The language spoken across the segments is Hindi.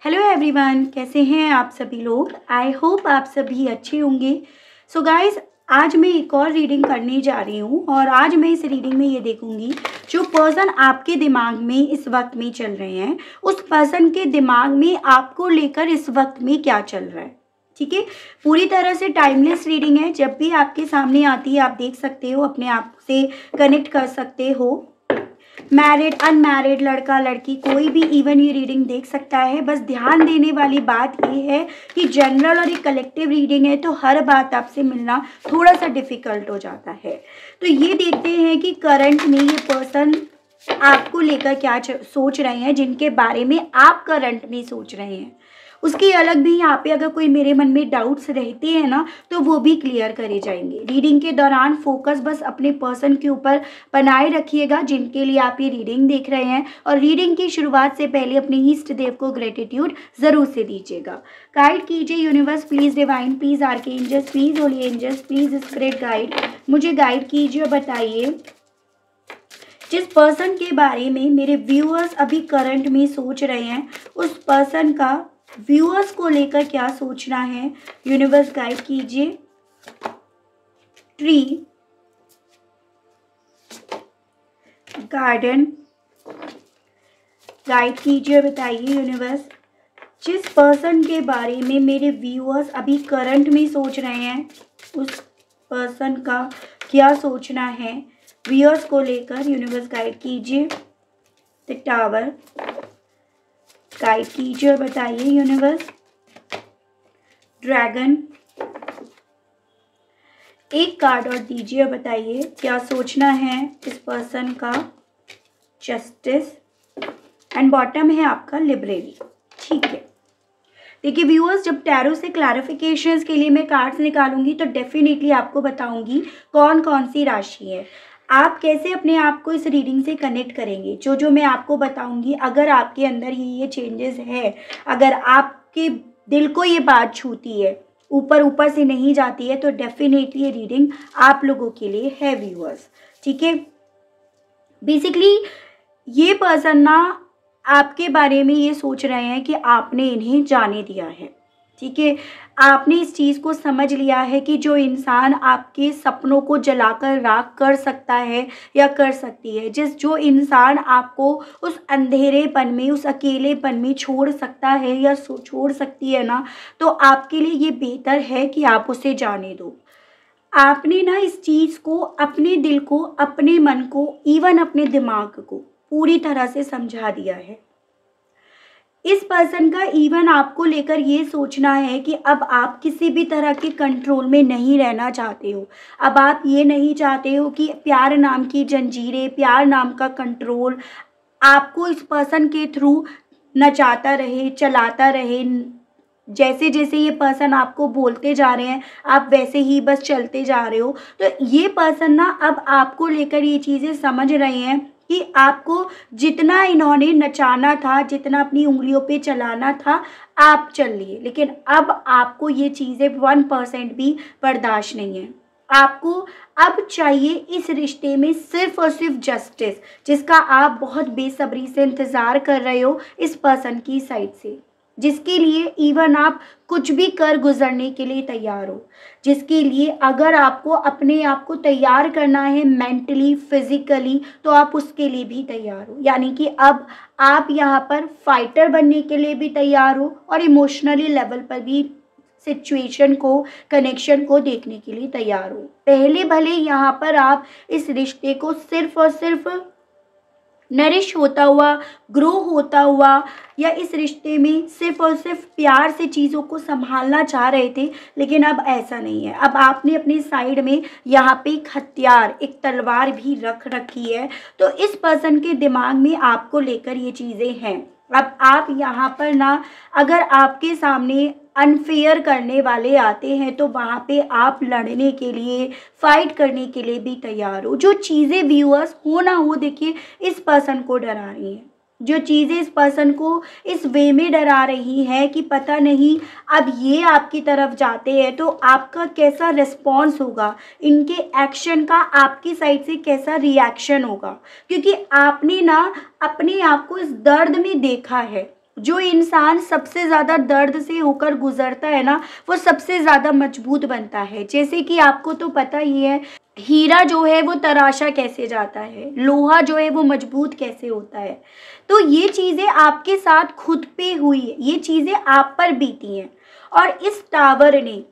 हेलो एवरीवन, कैसे हैं आप सभी लोग। आई होप आप सभी अच्छे होंगे। सो गाइस, आज मैं एक और रीडिंग करने जा रही हूँ और आज मैं इस रीडिंग में ये देखूंगी जो पर्सन आपके दिमाग में इस वक्त में चल रहे हैं, उस पर्सन के दिमाग में आपको लेकर इस वक्त में क्या चल रहा है। ठीक है, पूरी तरह से टाइमलेस रीडिंग है। जब भी आपके सामने आती है आप देख सकते हो, अपने आप से कनेक्ट कर सकते हो। मैरिड, अनमैरिड, लड़का लड़की, कोई भी इवन ये रीडिंग देख सकता है। बस ध्यान देने वाली बात ये है कि जनरल और एक कलेक्टिव रीडिंग है, तो हर बात आपसे मिलना थोड़ा सा डिफिकल्ट हो जाता है। तो ये देखते हैं कि करंट में ये पर्सन आपको लेकर क्या सोच रहे हैं, जिनके बारे में आप करंट में सोच रहे हैं। उसकी अलग भी यहाँ पे अगर कोई मेरे मन में डाउट्स रहते हैं ना, तो वो भी क्लियर करे जाएंगे। रीडिंग के दौरान फोकस बस अपने पर्सन के ऊपर बनाए रखिएगा जिनके लिए आप ये रीडिंग देख रहे हैं, और रीडिंग की शुरुआत से पहले अपने ईष्ट देव को ग्रेटिट्यूड जरूर से दीजिएगा। गाइड कीजिए universe, please divine, please archangels, please holy angels, please spirit guide, मुझे गाइड कीजिए और बताइए जिस पर्सन के बारे में मेरे व्यूअर्स अभी करंट में सोच रहे हैं, उस पर्सन का व्यूअर्स को लेकर क्या सोचना है। यूनिवर्स गाइड कीजिए। ट्री, गार्डन, गाइड कीजिए, बताइए यूनिवर्स जिस पर्सन के बारे में मेरे व्यूअर्स अभी करंट में सोच रहे हैं, उस पर्सन का क्या सोचना है व्यूअर्स को लेकर। यूनिवर्स गाइड कीजिए। द टावर, गाइड कीजिए और बताइए यूनिवर्स। ड्रैगन, एक कार्ड और दीजिए और बताइए क्या सोचना है इस पर्सन का। जस्टिस, एंड बॉटम है आपका लिबरेरी। ठीक है, देखिए व्यूअर्स, जब टैरो से क्लैरिफिकेशंस के लिए मैं कार्ड्स निकालूंगी तो डेफिनेटली आपको बताऊंगी कौन कौन सी राशि है। आप कैसे अपने आप को इस रीडिंग से कनेक्ट करेंगे, जो मैं आपको बताऊंगी, अगर आपके अंदर ये चेंजेस है, अगर आपके दिल को ये बात छूती है, ऊपर ऊपर से नहीं जाती है, तो डेफिनेटली ये रीडिंग आप लोगों के लिए है व्यूअर्स। ठीक है, बेसिकली ये पर्सन ना आपके बारे में ये सोच रहे हैं कि आपने इन्हें जाने दिया है। ठीक है, आपने इस चीज़ को समझ लिया है कि जो इंसान आपके सपनों को जलाकर राख कर सकता है या कर सकती है, जो इंसान आपको उस अंधेरेपन में, उस अकेलेपन में छोड़ सकता है या छोड़ सकती है ना, तो आपके लिए ये बेहतर है कि आप उसे जाने दो। आपने ना इस चीज़ को, अपने दिल को, अपने मन को, इवन अपने दिमाग को पूरी तरह से समझा दिया है। इस पर्सन का इवन आपको लेकर ये सोचना है कि अब आप किसी भी तरह के कंट्रोल में नहीं रहना चाहते हो। अब आप ये नहीं चाहते हो कि प्यार नाम की जंजीरें, प्यार नाम का कंट्रोल आपको इस पर्सन के थ्रू नचाता रहे, चलाता रहे। जैसे जैसे ये पर्सन आपको बोलते जा रहे हैं, आप वैसे ही बस चलते जा रहे हो। तो ये पर्सन ना अब आपको लेकर ये चीज़ें समझ रहे हैं कि आपको जितना इन्होंने नचाना था, जितना अपनी उंगलियों पे चलाना था, आप चल लिए, लेकिन अब आपको ये चीज़ें 1% भी बर्दाश्त नहीं है। आपको अब चाहिए इस रिश्ते में सिर्फ और सिर्फ जस्टिस, जिसका आप बहुत बेसब्री से इंतज़ार कर रहे हो इस पर्सन की साइड से, जिसके लिए इवन आप कुछ भी कर गुजरने के लिए तैयार हो, जिसके लिए अगर आपको अपने आप को तैयार करना है मेंटली, फिजिकली, तो आप उसके लिए भी तैयार हो। यानी कि अब आप यहाँ पर फाइटर बनने के लिए भी तैयार हो और इमोशनली लेवल पर भी सिचुएशन को, कनेक्शन को देखने के लिए तैयार हो। पहले भले यहाँ पर आप इस रिश्ते को सिर्फ और सिर्फ नरिश होता हुआ, ग्रो होता हुआ, या इस रिश्ते में सिर्फ और सिर्फ प्यार से चीज़ों को संभालना चाह रहे थे, लेकिन अब ऐसा नहीं है। अब आपने अपनी साइड में यहाँ पे एक हथियार, एक तलवार भी रख रखी है। तो इस पर्सन के दिमाग में आपको लेकर ये चीज़ें हैं। अब आप यहाँ पर ना, अगर आपके सामने अनफेयर करने वाले आते हैं तो वहाँ पे आप लड़ने के लिए, फाइट करने के लिए भी तैयार हो। जो चीज़ें व्यूअर्स हो ना हो, देखिए इस पर्सन को डरा रही हैं, जो चीज़ें इस पर्सन को इस वे में डरा रही हैं कि पता नहीं अब ये आपकी तरफ जाते हैं तो आपका कैसा रिस्पॉन्स होगा, इनके एक्शन का आपकी साइड से कैसा रिएक्शन होगा। क्योंकि आपने ना अपने आप को इस दर्द में देखा है, जो इंसान सबसे ज़्यादा दर्द से होकर गुजरता है ना, वो सबसे ज़्यादा मजबूत बनता है। जैसे कि आपको तो पता ही है, हीरा जो है वो तराशा कैसे जाता है, लोहा जो है वो मजबूत कैसे होता है। तो ये चीज़ें आपके साथ खुद पे हुई है, ये चीज़ें आप पर बीती हैं, और इस टावर ने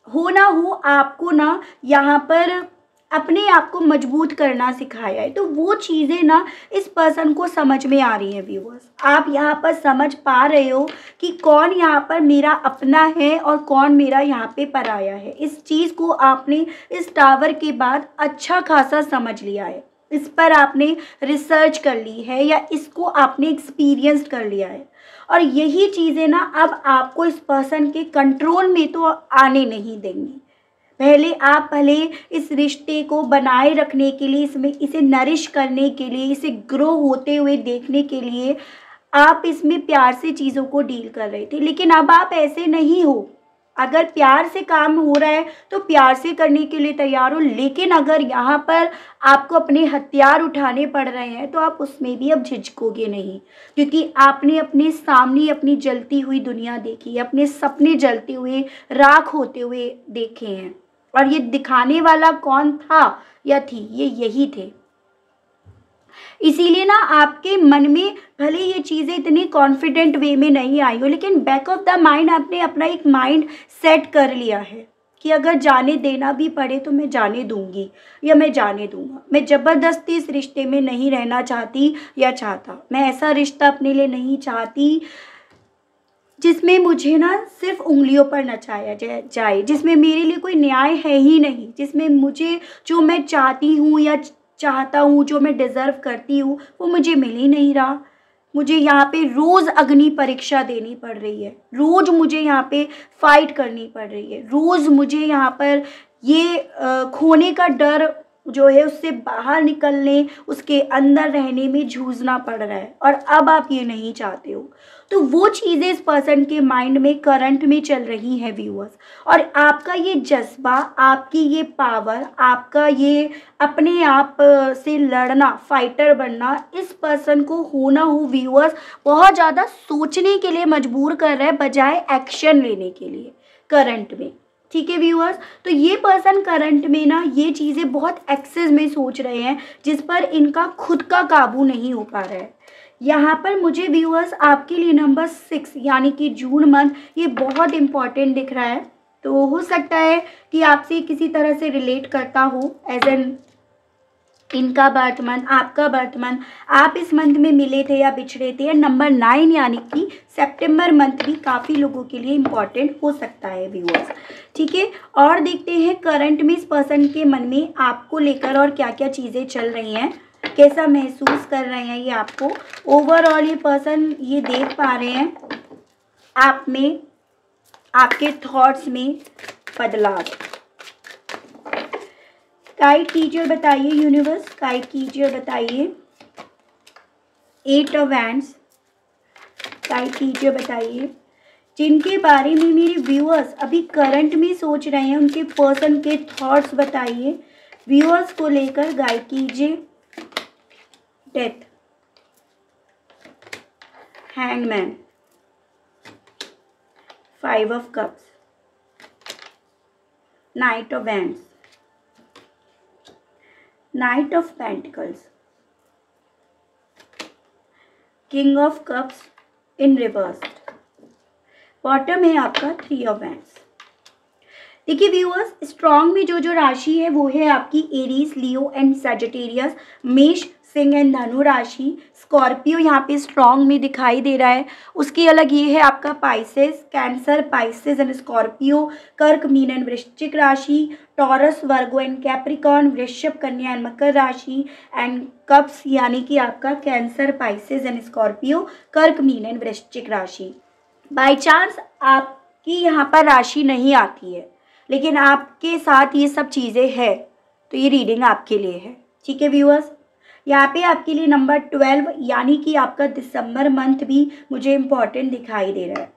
हो ना हो आपको ना यहाँ पर अपने आप को मजबूत करना सिखाया है। तो वो चीज़ें ना इस पर्सन को समझ में आ रही हैं व्यूअर्स। आप यहाँ पर समझ पा रहे हो कि कौन यहाँ पर मेरा अपना है और कौन मेरा यहाँ पे पराया है। इस चीज़ को आपने इस टावर के बाद अच्छा खासा समझ लिया है, इस पर आपने रिसर्च कर ली है या इसको आपने एक्सपीरियंस कर लिया है। और यही चीज़ें ना अब आपको इस पर्सन के कंट्रोल में तो आने नहीं देंगी। पहले इस रिश्ते को बनाए रखने के लिए, इसमें इसे नरिश करने के लिए, इसे ग्रो होते हुए देखने के लिए आप इसमें प्यार से चीज़ों को डील कर रहे थे, लेकिन अब आप ऐसे नहीं हो। अगर प्यार से काम हो रहा है तो प्यार से करने के लिए तैयार हो, लेकिन अगर यहाँ पर आपको अपने हथियार उठाने पड़ रहे हैं तो आप उसमें भी अब झिझकोगे नहीं, क्योंकि आपने अपने सामने अपनी जलती हुई दुनिया देखी है, अपने सपने जलते हुए राख होते हुए देखे हैं। और ये दिखाने वाला कौन था या थी, ये यही थे। इसीलिए ना आपके मन में भले ये चीज़ें इतनी कॉन्फिडेंट वे में नहीं आई हो, लेकिन बैक ऑफ द माइंड आपने अपना एक माइंड सेट कर लिया है कि अगर जाने देना भी पड़े तो मैं जाने दूंगी या मैं जाने दूंगा। मैं ज़बरदस्ती इस रिश्ते में नहीं रहना चाहती या चाहता। मैं ऐसा रिश्ता अपने लिए नहीं चाहती जिसमें मुझे ना सिर्फ उंगलियों पर नचाया जाए, जिसमें मेरे लिए कोई न्याय है ही नहीं, जिसमें मुझे जो मैं चाहती हूँ या चाहता हूँ, जो मैं डिज़र्व करती हूँ, वो मुझे मिल ही नहीं रहा। मुझे यहाँ पे रोज़ अग्नि परीक्षा देनी पड़ रही है, रोज़ मुझे यहाँ पे फाइट करनी पड़ रही है, रोज़ मुझे यहाँ पर ये खोने का डर जो है उससे बाहर निकलने, उसके अंदर रहने में जूझना पड़ रहा है। और अब आप ये नहीं चाहते हो। तो वो चीज़ें इस पर्सन के माइंड में करंट में चल रही हैं व्यूअर्स। और आपका ये जज्बा, आपकी ये पावर, आपका ये अपने आप से लड़ना, फाइटर बनना, इस पर्सन को हो ना हो व्यूअर्स बहुत ज़्यादा सोचने के लिए मजबूर कर रहा है, बजाय एक्शन लेने के लिए करंट में। ठीक है व्यूअर्स, तो ये पर्सन करंट में ना ये चीज़ें बहुत एक्सेस में सोच रहे हैं, जिस पर इनका खुद का काबू नहीं हो पा रहा है। यहाँ पर मुझे व्यूअर्स आपके लिए नंबर 6 यानी कि जून मंथ, ये बहुत इम्पॉर्टेंट दिख रहा है। तो हो सकता है कि आपसे किसी तरह से रिलेट करता हो, एज एन इनका बर्थ मंथ, आपका बर्थ मंथ, आप इस मंथ में मिले थे या बिछड़े थे। नंबर 9 यानी कि सितंबर मंथ भी काफ़ी लोगों के लिए इम्पॉर्टेंट हो सकता है व्यूअर्स। ठीक है, और देखते हैं करंट में इस पर्सन के मन में आपको लेकर और क्या क्या चीज़ें चल रही हैं, कैसा महसूस कर रहे हैं ये आपको। ओवरऑल ये पर्सन ये देख पा रहे हैं आप में, आपके थॉट्स में बदलाव। गाइड कीजिए और बताइए यूनिवर्स, गाइड कीजिए और बताइए 8 ऑफ वैंड्स, गाइड कीजिए और बताइए जिनके बारे में मेरे व्यूअर्स अभी करंट में सोच रहे हैं, उनके पर्सन के थॉट्स बताइए। व्यूअर्स को लेकर गाइड कीजिए। Death, hangman, 5 of cups, night of wands, night of pentacles, king of cups in reversed, bottom है आपका 3 ऑफ वैंड्स। देखिए व्यूअर्स, स्ट्रॉन्ग में जो राशि है वो है आपकी एरीज, लियो एंड सैजिटेरियस, मेष, सिंह एंड धनु राशि। स्कॉर्पियो यहाँ पे स्ट्रॉन्ग में दिखाई दे रहा है। उसकी अलग ये है आपका Pisces, cancer, Pisces and Scorpio, कर्क, मीन एंड वृश्चिक राशि, टॉरस, वर्गो एंड कैप्रिकॉर्न, वृषभ, कन्या एंड मकर राशि, एंड कप्स यानी कि आपका कैंसर, पाइसेस एंड स्कॉर्पियो, कर्क, मीन एंड वृश्चिक राशि। बाई चांस आपकी यहाँ पर राशि नहीं आती है, लेकिन आपके साथ ये सब चीज़ें हैं, तो ये रीडिंग आपके लिए है। ठीक है व्यूअर्स, यहाँ पे आपके लिए नंबर 12 यानी कि आपका दिसंबर मंथ भी मुझे इम्पॉर्टेंट दिखाई दे रहा है।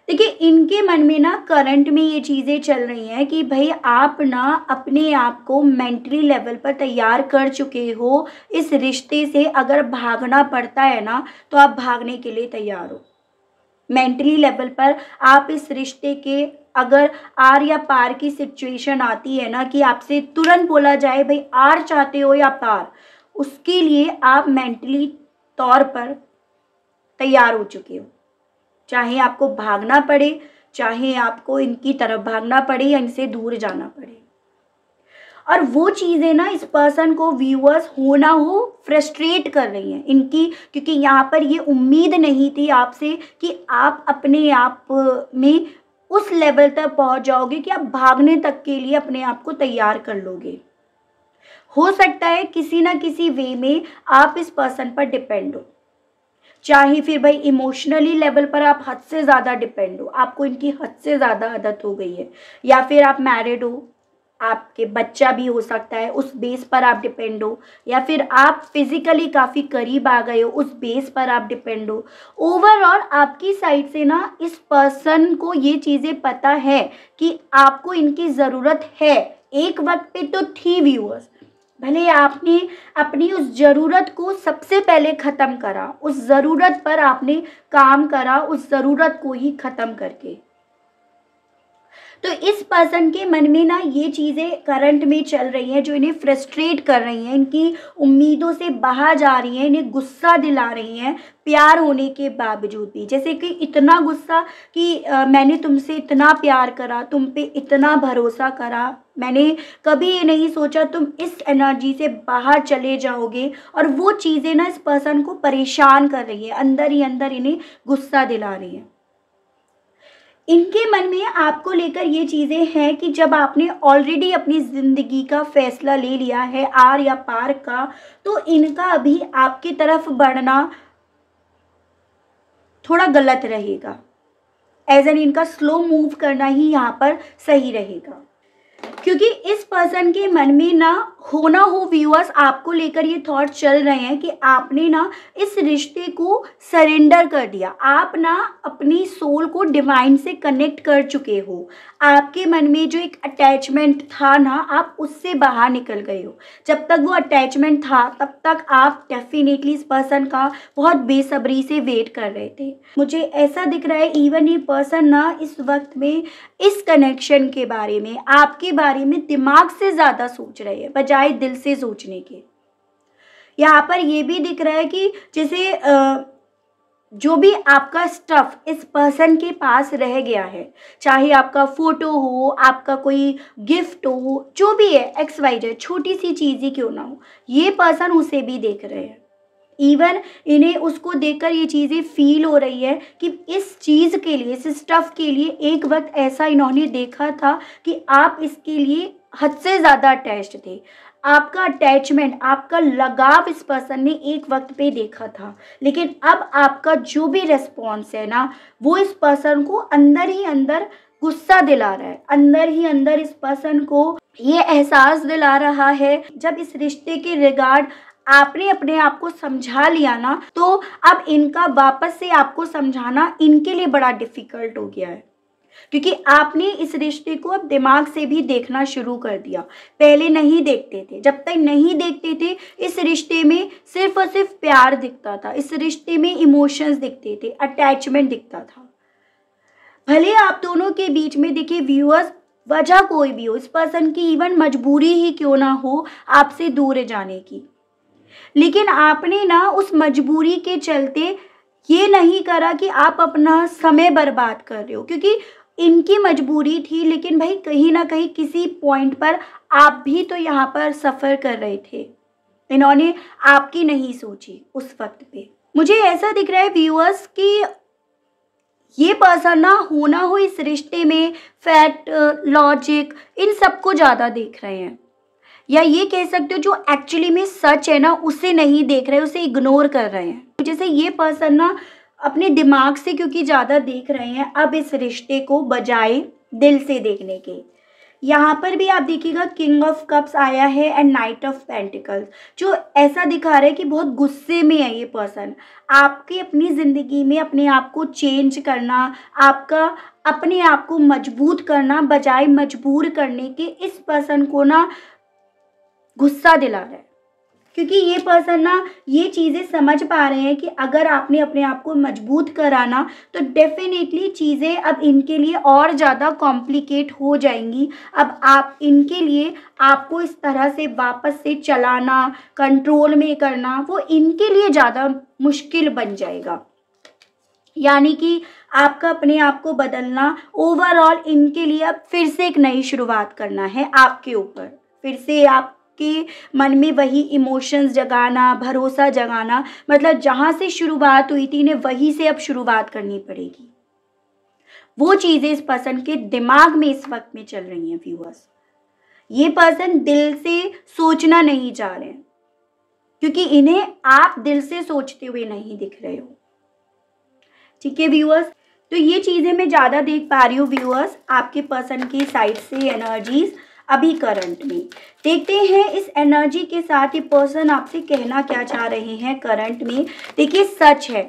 देखिए इनके मन में ना करंट में ये चीज़ें चल रही हैं कि भाई आप ना अपने आप को मेंटली लेवल पर तैयार कर चुके हो। इस रिश्ते से अगर भागना पड़ता है ना तो आप भागने के लिए तैयार हो। मेंटली लेवल पर आप इस रिश्ते के, अगर आर या पार की सिचुएशन आती है ना कि आपसे तुरंत बोला जाए भाई आर चाहते हो या पार, उसके लिए आप मेंटली तौर पर तैयार हो चुके हो। चाहे आपको भागना पड़े, चाहे आपको इनकी तरफ भागना पड़े या इनसे दूर जाना पड़े। और वो चीज़ें ना इस पर्सन को, व्यूअर्स हो ना हो, फ्रस्ट्रेट कर रही हैं इनकी, क्योंकि यहाँ पर ये उम्मीद नहीं थी आपसे कि आप अपने आप में उस लेवल तक पहुँच जाओगे कि आप भागने तक के लिए अपने आप को तैयार कर लोगे। हो सकता है किसी ना किसी वे में आप इस पर्सन पर डिपेंड हो, चाहे फिर भाई इमोशनली लेवल पर आप हद से ज़्यादा डिपेंड हो, आपको इनकी हद से ज़्यादा आदत हो गई है, या फिर आप मैरिड हो, आपके बच्चा भी हो सकता है, उस बेस पर आप डिपेंड हो, या फिर आप फिजिकली काफ़ी करीब आ गए हो, उस बेस पर आप डिपेंड हो। ओवरऑल आपकी साइड से ना इस पर्सन को ये चीज़ें पता है कि आपको इनकी ज़रूरत है, एक वक्त पे तो थी व्यूअर्स, भले आपने अपनी उस ज़रूरत को सबसे पहले ख़त्म करा, उस ज़रूरत पर आपने काम करा, उस ज़रूरत को ही ख़त्म करके। तो इस पर्सन के मन में ना ये चीज़ें करंट में चल रही हैं जो इन्हें फ्रस्ट्रेट कर रही हैं, इनकी उम्मीदों से बाहर जा रही हैं, इन्हें गुस्सा दिला रही हैं प्यार होने के बावजूद भी। जैसे कि इतना गुस्सा कि मैंने तुमसे इतना प्यार करा, तुम पे इतना भरोसा करा, मैंने कभी ये नहीं सोचा तुम इस एनर्जी से बाहर चले जाओगे। और वो चीज़ें ना इस पर्सन को परेशान कर रही है, अंदर ही अंदर इन्हें गुस्सा दिला रही हैं। इनके मन में आपको लेकर ये चीज़ें हैं कि जब आपने ऑलरेडी अपनी ज़िंदगी का फैसला ले लिया है आर या पार का, तो इनका अभी आपकी तरफ बढ़ना थोड़ा गलत रहेगा। एज एन इनका स्लो मूव करना ही यहाँ पर सही रहेगा, क्योंकि इस पर्सन के मन में ना हो व्यूअर्स आपको लेकर ये थॉट चल रहे हैं कि आपने ना इस रिश्ते को सरेंडर कर दिया, आप ना अपनी सोल को डिवाइन से कनेक्ट कर चुके हो, आपके मन में जो एक अटैचमेंट था ना आप उससे बाहर निकल गए हो। जब तक वो अटैचमेंट था तब तक आप डेफिनेटली इस पर्सन का बहुत बेसब्री से वेट कर रहे थे। मुझे ऐसा दिख रहा है इवन ये पर्सन ना इस वक्त में इस कनेक्शन के बारे में, आपके बारे में दिमाग से ज़्यादा सोच रहे हैं बजाय दिल से सोचने के। यहाँ पर ये भी दिख रहा है कि जैसे जो भी आपका स्टफ इस पर्सन के पास रह गया है, चाहे आपका फ़ोटो हो, आपका कोई गिफ्ट हो, जो भी है XYZ, छोटी सी चीज़ ही क्यों ना हो, ये पर्सन उसे भी देख रहे हैं। इवन इन्हें उसको देखकर ये चीज़ें फील हो रही है कि इस चीज़ के लिए, इस स्टफ़ के लिए एक वक्त ऐसा इन्होंने देखा था कि आप इसके लिए हद से ज़्यादा अटैच्ड थे। आपका अटैचमेंट, आपका लगाव इस पर्सन ने एक वक्त पे देखा था, लेकिन अब आपका जो भी रिस्पॉन्स है ना वो इस पर्सन को अंदर ही अंदर गुस्सा दिला रहा है, अंदर ही अंदर इस पर्सन को ये एहसास दिला रहा है। जब इस रिश्ते के रिगार्ड आपने अपने आप को समझा लिया ना, तो अब इनका वापस से आपको समझाना इनके लिए बड़ा डिफ़िकल्ट हो गया है, क्योंकि आपने इस रिश्ते को अब दिमाग से भी देखना शुरू कर दिया। पहले नहीं देखते थे, जब तक नहीं देखते थे इस रिश्ते में सिर्फ और सिर्फ प्यार दिखता था, इस रिश्ते में इमोशंस दिखते थे, अटैचमेंट दिखता था। भले आप दोनों के बीच में देखिए व्यूअर्स वजह कोई भी हो, इस पर्सन की इवन मजबूरी ही क्यों ना हो आपसे दूर जाने की, लेकिन आपने ना उस मजबूरी के चलते ये नहीं करा कि आप अपना समय बर्बाद कर रहे हो, क्योंकि इनकी मजबूरी थी, लेकिन भाई कहीं ना कहीं किसी पॉइंट पर आप भी तो यहाँ पर सफ़र कर रहे थे, इन्होंने आपकी नहीं सोची उस वक्त पे। मुझे ऐसा दिख रहा है व्यूअर्स कि ये पर्सन ना हो इस रिश्ते में फैक्ट, लॉजिक, इन सबको ज़्यादा देख रहे हैं, या ये कह सकते हो जो एक्चुअली में सच है ना उसे नहीं देख रहे, उसे इग्नोर कर रहे हैं। जैसे ये पर्सन ना अपने दिमाग से क्योंकि ज़्यादा देख रहे हैं अब इस रिश्ते को बजाय दिल से देखने के। यहाँ पर भी आप देखिएगा किंग ऑफ कप्स आया है एंड नाइट ऑफ पेंटिकल्स, जो ऐसा दिखा रहा है कि बहुत गुस्से में है ये पर्सन। आपकी अपनी ज़िंदगी में अपने आप को चेंज करना, आपका अपने आप को मजबूत करना बजाय मजबूर करने के, इस पर्सन को ना गुस्सा दिला रहा है। क्योंकि ये पर्सन ना ये चीज़ें समझ पा रहे हैं कि अगर आपने अपने आप को मजबूत कराना तो डेफिनेटली चीज़ें अब इनके लिए और ज़्यादा कॉम्प्लिकेट हो जाएंगी। अब आप इनके लिए आपको इस तरह से वापस से चलाना, कंट्रोल में करना, वो इनके लिए ज़्यादा मुश्किल बन जाएगा। यानी कि आपका अपने आप को बदलना ओवरऑल इनके लिए अब फिर से एक नई शुरुआत करना है आपके ऊपर। फिर से आपके मन में वही इमोशंस जगाना, भरोसा जगाना, मतलब जहाँ से शुरुआत हुई थी इन्हें वहीं से अब शुरुआत करनी पड़ेगी। वो चीज़ें इस पर्सन के दिमाग में इस वक्त में चल रही हैं व्यूअर्स। ये पर्सन दिल से सोचना नहीं चाह रहे हैं, क्योंकि इन्हें आप दिल से सोचते हुए नहीं दिख रहे हो। ठीक है व्यूअर्स, तो ये चीज़ें मैं ज़्यादा देख पा रही हूँ व्यूअर्स आपके पर्सन की साइड से एनर्जीज अभी करंट में। देखते हैं इस एनर्जी के साथ ये पर्सन आपसे कहना क्या चाह रहे हैं करंट में। देखिए सच है,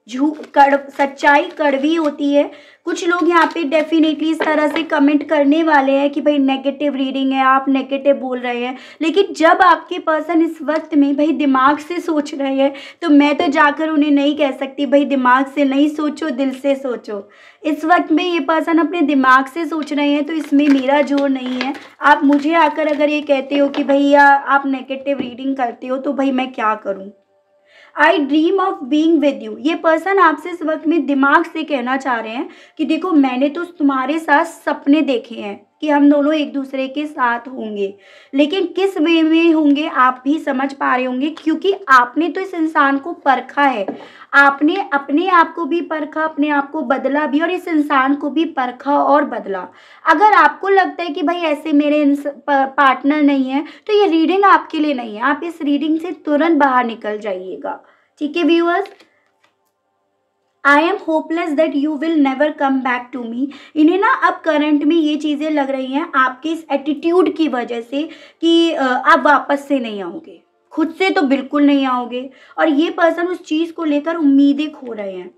सच्चाई कड़वी होती है। कुछ लोग यहाँ पे डेफिनेटली इस तरह से कमेंट करने वाले हैं कि भाई नेगेटिव रीडिंग है, आप नेगेटिव बोल रहे हैं, लेकिन जब आपके पर्सन इस वक्त में भाई दिमाग से सोच रहे हैं तो मैं तो जाकर उन्हें नहीं कह सकती भाई दिमाग से नहीं सोचो, दिल से सोचो। इस वक्त में ये पर्सन अपने दिमाग से सोच रहे हैं तो इसमें मेरा जोर नहीं है। आप मुझे आकर अगर ये कहते हो कि भैया आप नेगेटिव रीडिंग करते हो तो भाई मैं क्या करूँ। आई dream of being with you, ये पर्सन आपसे इस वक्त में दिमाग से कहना चाह रहे हैं कि देखो मैंने तो तुम्हारे साथ सपने देखे हैं कि हम दोनों एक दूसरे के साथ होंगे, लेकिन किस वे में होंगे आप भी समझ पा रहे होंगे, क्योंकि आपने तो इस इंसान को परखा है। आपने अपने आप को भी परखा, अपने आप को बदला भी, और इस इंसान को भी परखा और बदला। अगर आपको लगता है कि भाई ऐसे मेरे पार्टनर नहीं है तो ये रीडिंग आपके लिए नहीं है। आप इस रीडिंग से तुरंत बाहर निकल जाइएगा। ठीक है viewers, I am hopeless that you will never come back to me. इन्हें ना अब करंट में ये चीज़ें लग रही हैं आपके इस एटीट्यूड की वजह से कि आप वापस से नहीं आओगे, खुद से तो बिल्कुल नहीं आओगे, और ये पर्सन उस चीज़ को लेकर उम्मीदें खो रहे हैं।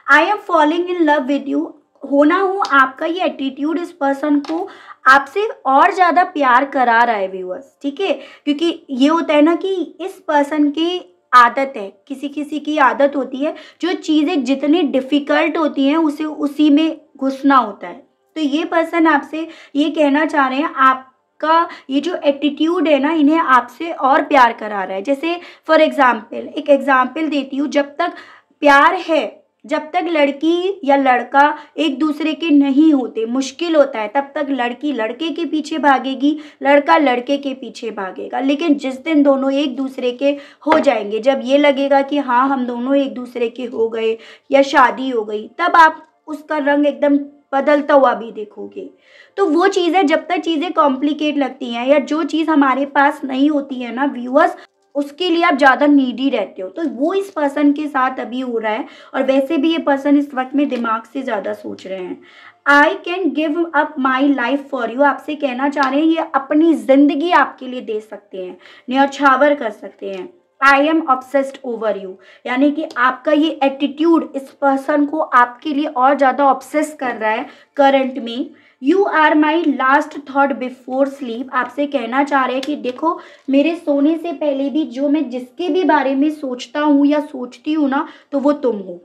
I am falling in love with you, होना हो आपका ये एटीट्यूड इस पर्सन को आपसे और ज़्यादा प्यार करा रहा है व्यूअर्स। ठीक है, क्योंकि ये होता है ना कि इस पर्सन की आदत है, किसी किसी की आदत होती है जो चीज़ें जितनी डिफ़िकल्ट होती हैं उसे उसी में घुसना होता है। तो ये पर्सन आपसे ये कहना चाह रहे हैं आपका ये जो एटीट्यूड है ना इन्हें आपसे और प्यार करा रहा है। जैसे फॉर एग्जाम्पल एक एग्जाम्पल देती हूँ, जब तक प्यार है, जब तक लड़की या लड़का एक दूसरे के नहीं होते, मुश्किल होता है, तब तक लड़की लड़के के पीछे भागेगी, लड़का लड़के के पीछे भागेगा। लेकिन जिस दिन दोनों एक दूसरे के हो जाएंगे, जब ये लगेगा कि हाँ हम दोनों एक दूसरे के हो गए या शादी हो गई, तब आप उसका रंग एकदम बदलता हुआ भी देखोगे। तो वो चीज़ें जब तक चीज़ें कॉम्प्लिकेट लगती हैं या जो चीज़ हमारे पास नहीं होती है ना व्यूअर्स, उसके लिए आप ज़्यादा नीडी रहते हो। तो वो इस पर्सन के साथ अभी हो रहा है, और वैसे भी ये पर्सन इस वक्त में दिमाग से ज़्यादा सोच रहे हैं। I can give up my life for you, आपसे कहना चाह रहे हैं ये अपनी ज़िंदगी आपके लिए दे सकते हैं, न्यौछावर कर सकते हैं। I am obsessed over you, यानी कि आपका ये एटीट्यूड इस पर्सन को आपके लिए और ज़्यादा ऑब्सेस कर रहा है करंट में। You are my last thought before sleep, आपसे कहना चाह रहे हैं कि देखो मेरे सोने से पहले भी जो मैं जिसके भी बारे में सोचता हूँ या सोचती हूँ ना, तो वो तुम हो।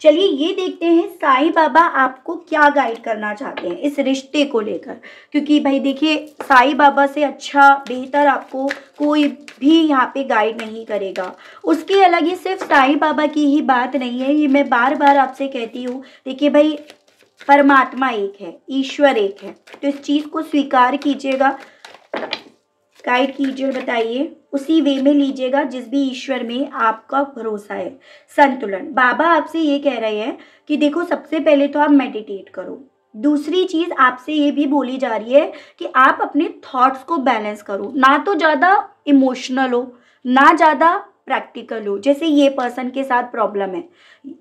चलिए ये देखते हैं साईं बाबा आपको क्या गाइड करना चाहते हैं इस रिश्ते को लेकर, क्योंकि भाई देखिए साईं बाबा से अच्छा बेहतर आपको कोई भी यहाँ पे गाइड नहीं करेगा। उसके अलग ये सिर्फ साईं बाबा की ही बात नहीं है, ये मैं बार बार आपसे कहती हूँ। देखिए भाई परमात्मा एक है, ईश्वर एक है, तो इस चीज़ को स्वीकार कीजिएगा, गाइड कीजिए, बताइए उसी वे में लीजिएगा जिस भी ईश्वर में आपका भरोसा है। संतुलन, बाबा आपसे ये कह रहे हैं कि देखो सबसे पहले तो आप मेडिटेट करो। दूसरी चीज़ आपसे ये भी बोली जा रही है कि आप अपने थॉट्स को बैलेंस करो, ना तो ज़्यादा इमोशनल हो ना ज़्यादा प्रैक्टिकल हो। जैसे ये पर्सन के साथ प्रॉब्लम है,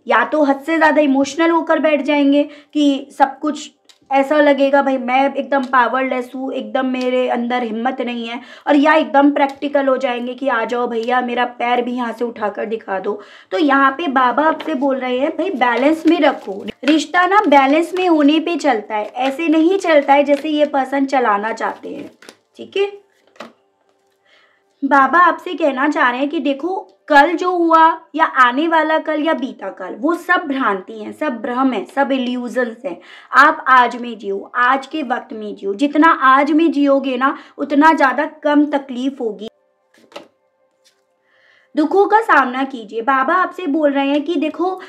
या तो हद से ज़्यादा इमोशनल होकर बैठ जाएंगे कि सब कुछ ऐसा लगेगा भाई मैं एकदम पावरलेस हूँ, एकदम मेरे अंदर हिम्मत नहीं है, और या एकदम प्रैक्टिकल हो जाएंगे कि आ जाओ भैया मेरा पैर भी यहाँ से उठाकर दिखा दो। तो यहाँ पे बाबा आपसे बोल रहे हैं भाई बैलेंस में रखो, रिश्ता ना बैलेंस में होने पे चलता है, ऐसे नहीं चलता है जैसे ये पर्सन चलाना चाहते हैं। ठीक है, बाबा आपसे कहना चाह रहे हैं कि देखो, कल जो हुआ या आने वाला कल या बीता कल, वो सब भ्रांति है, सब भ्रम है, सब इल्यूजन्स हैं। आप आज में जियो, आज के वक्त में जियो। जितना आज में जियोगे ना, उतना ज़्यादा कम तकलीफ होगी। दुखों का सामना कीजिए। बाबा आपसे बोल रहे हैं कि देखो,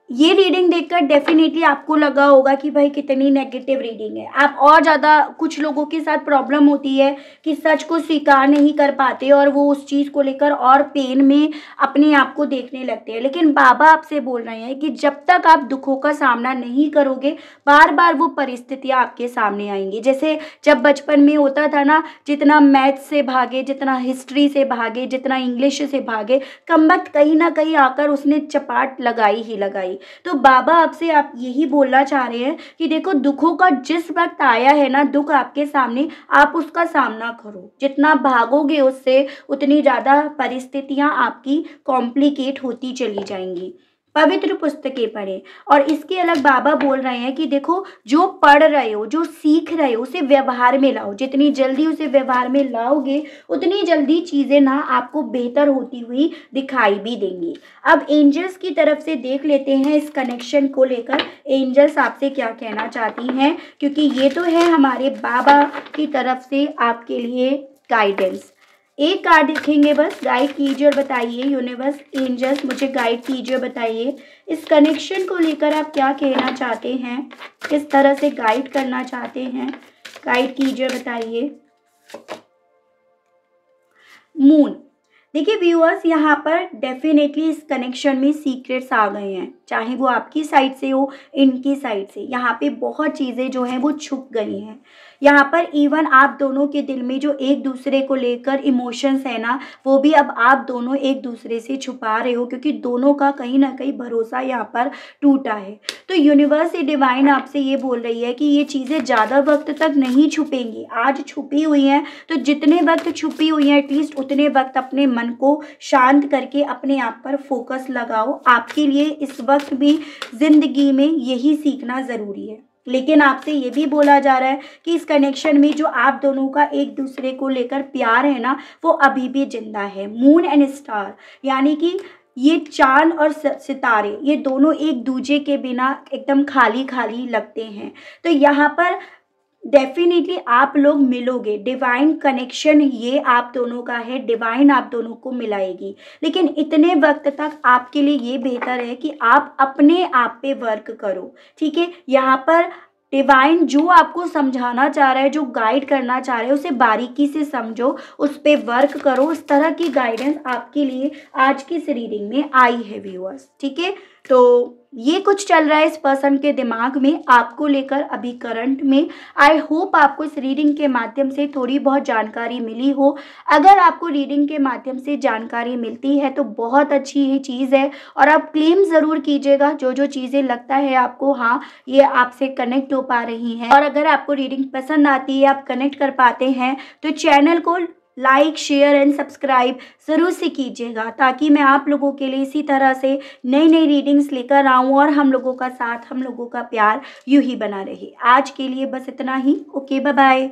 ये रीडिंग देखकर डेफिनेटली आपको लगा होगा कि भाई कितनी नेगेटिव रीडिंग है। आप और ज़्यादा, कुछ लोगों के साथ प्रॉब्लम होती है कि सच को स्वीकार नहीं कर पाते और वो उस चीज़ को लेकर और पेन में अपने आप को देखने लगते हैं। लेकिन बाबा आपसे बोल रहे हैं कि जब तक आप दुखों का सामना नहीं करोगे, बार बार वो परिस्थितियाँ आपके सामने आएंगी। जैसे जब बचपन में होता था ना, जितना मैथ्स से भागे, जितना हिस्ट्री से भागे, जितना इंग्लिश से भागे, कमबख्त कहीं ना कहीं आकर उसने चपाट लगाई ही लगाई। तो बाबा आपसे आप यही बोलना चाह रहे हैं कि देखो, दुखों का जिस वक्त आया है ना, दुख आपके सामने, आप उसका सामना करो। जितना भागोगे उससे, उतनी ज़्यादा परिस्थितियाँ आपकी कॉम्प्लिकेट होती चली जाएंगी। पवित्र पुस्तकें पढ़ें। और इसके अलग बाबा बोल रहे हैं कि देखो, जो पढ़ रहे हो, जो सीख रहे हो, उसे व्यवहार में लाओ। जितनी जल्दी उसे व्यवहार में लाओगे, उतनी जल्दी चीज़ें ना आपको बेहतर होती हुई दिखाई भी देंगी। अब एंजल्स की तरफ से देख लेते हैं इस कनेक्शन को लेकर, एंजल्स आपसे क्या कहना चाहती हैं, क्योंकि ये तो है हमारे बाबा की तरफ से आपके लिए गाइडेंस। एक कार्ड दिखेंगे, बस गाइड कीजिए और बताइए। यूनिवर्स, एंजल्स, मुझे गाइड कीजिए, बताइए इस कनेक्शन को लेकर आप क्या कहना चाहते हैं, किस तरह से गाइड करना चाहते हैं। गाइड कीजिए, बताइए। मून। देखिए व्यूअर्स, यहाँ पर डेफिनेटली इस कनेक्शन में सीक्रेट्स आ गए हैं, चाहे वो आपकी साइड से हो, इनकी साइड से। यहाँ पे बहुत चीज़ें जो हैं वो छुप गई हैं। यहाँ पर इवन आप दोनों के दिल में जो एक दूसरे को लेकर इमोशंस है ना, वो भी अब आप दोनों एक दूसरे से छुपा रहे हो, क्योंकि दोनों का कहीं ना कहीं भरोसा यहाँ पर टूटा है। तो यूनिवर्स डिवाइन आपसे ये बोल रही है कि ये चीज़ें ज़्यादा वक्त तक नहीं छुपेंगी। आज छुपी हुई हैं, तो जितने वक्त छुपी हुई हैं, एटलीस्ट उतने वक्त अपने मन को शांत करके अपने आप पर फोकस लगाओ। आपके लिए इस वक्त भी जिंदगी में यही सीखना ज़रूरी है। लेकिन आपसे ये भी बोला जा रहा है कि इस कनेक्शन में जो आप दोनों का एक दूसरे को लेकर प्यार है ना, वो अभी भी जिंदा है। मून एंड स्टार, यानी कि ये चांद और सितारे, ये दोनों एक दूजे के बिना एकदम खाली खाली लगते हैं। तो यहाँ पर डेफिनेटली आप लोग मिलोगे। डिवाइन कनेक्शन ये आप दोनों का है, डिवाइन आप दोनों को मिलाएगी। लेकिन इतने वक्त तक आपके लिए ये बेहतर है कि आप अपने आप पे वर्क करो, ठीक है। यहाँ पर डिवाइन जो आपको समझाना चाह रहा है, जो गाइड करना चाह रहे हैं, उसे बारीकी से समझो, उस पर वर्क करो। उस तरह की गाइडेंस आपके लिए आज की इस रीडिंग में आई है व्यूअर्स, ठीक है। तो ये कुछ चल रहा है इस पर्सन के दिमाग में आपको लेकर अभी करंट में। आई होप आपको इस रीडिंग के माध्यम से थोड़ी बहुत जानकारी मिली हो। अगर आपको रीडिंग के माध्यम से जानकारी मिलती है तो बहुत अच्छी ही चीज़ है, और आप क्लेम ज़रूर कीजिएगा जो जो चीज़ें लगता है आपको, हाँ ये आपसे कनेक्ट हो पा रही हैं। और अगर आपको रीडिंग पसंद आती है, आप कनेक्ट कर पाते हैं, तो चैनल को लाइक, शेयर एंड सब्सक्राइब ज़रूर से कीजिएगा, ताकि मैं आप लोगों के लिए इसी तरह से नई नई रीडिंग्स लेकर आऊँ और हम लोगों का साथ, हम लोगों का प्यार यूं ही बना रहे। आज के लिए बस इतना ही। Okay, bye bye.